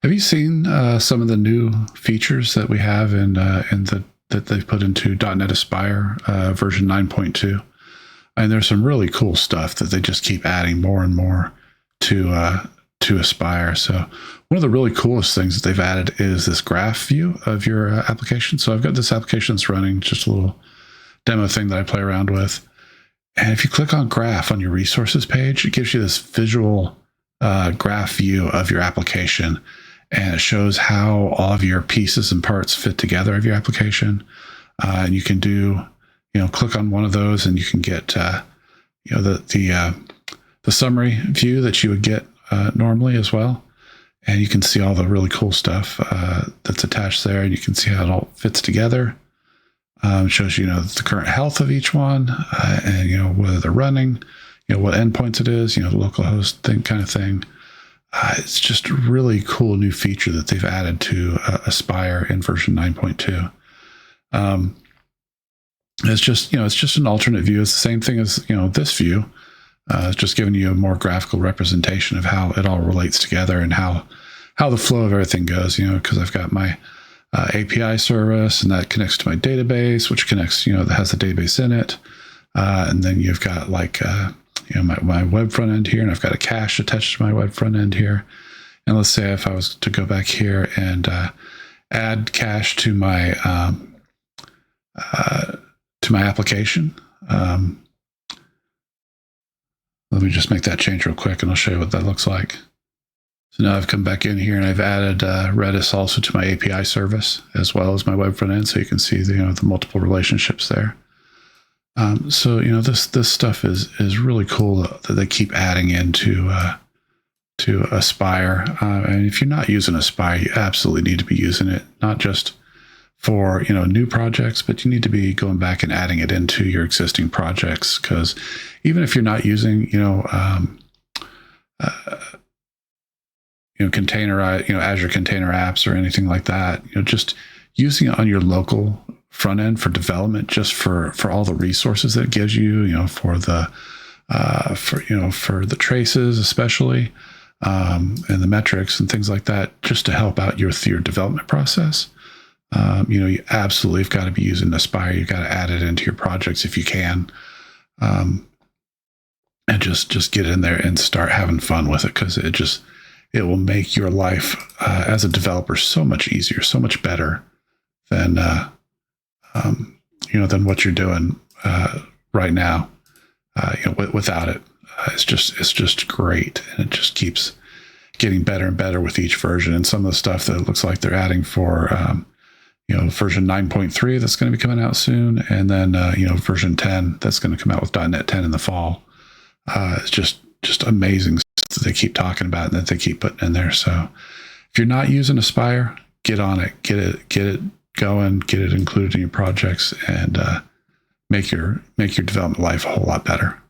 Have you seen some of the new features that we have that they've put into .NET Aspire version 9.2? And there's some really cool stuff that they just keep adding more and more to Aspire. So one of the really coolest things that they've added is this graph view of your application. So I've got this application that's running, just a little demo thing that I play around with. And if you click on graph on your resources page, it gives you this visual graph view of your application. And it shows how all of your pieces and parts fit together of your application. And you can do, click on one of those and you can get, the summary view that you would get normally as well. And you can see all the really cool stuff that's attached there. And you can see how it all fits together. It shows you, the current health of each one, and whether they're running, what endpoints it is, the local host thing kind of thing. It's just a really cool new feature that they've added to Aspire in version 9.2. It's just an alternate view. It's the same thing as this view. It's just giving you a more graphical representation of how it all relates together and how the flow of everything goes. Because I've got my API service, and that connects to my database, which connects, that has the database in it. And then you've got my web front end here, and I've got a cache attached to my web front end here. And let's say if I was to go back here and add cache to my application, let me just make that change real quick, and I'll show you what that looks like. So now I've come back in here and I've added Redis also to my API service as well as my web front end, so you can see the multiple relationships there. So this stuff is really cool that they keep adding into to Aspire. And if you're not using Aspire, you absolutely need to be using it, not just for new projects, but you need to be going back and adding it into your existing projects, because even if you're not using Azure Container Apps or anything like that, just using it on your local front end for development, just for all the resources that it gives you, for the traces especially, and the metrics and things like that, just to help out your development process. You absolutely have got to be using Aspire. You've got to add it into your projects if you can, and just get in there and start having fun with it, because it will make your life as a developer so much easier, so much better than what you're doing right now. Without it, it's just great, and it just keeps getting better and better with each version. And some of the stuff that it looks like they're adding for version 9.3 that's going to be coming out soon, and then version 10 that's going to come out with .NET 10 in the fall. It's just amazing stuff that they keep talking about and that they keep putting in there. So if you're not using Aspire, get on it, get it going, get it included in your projects, and make your development life a whole lot better.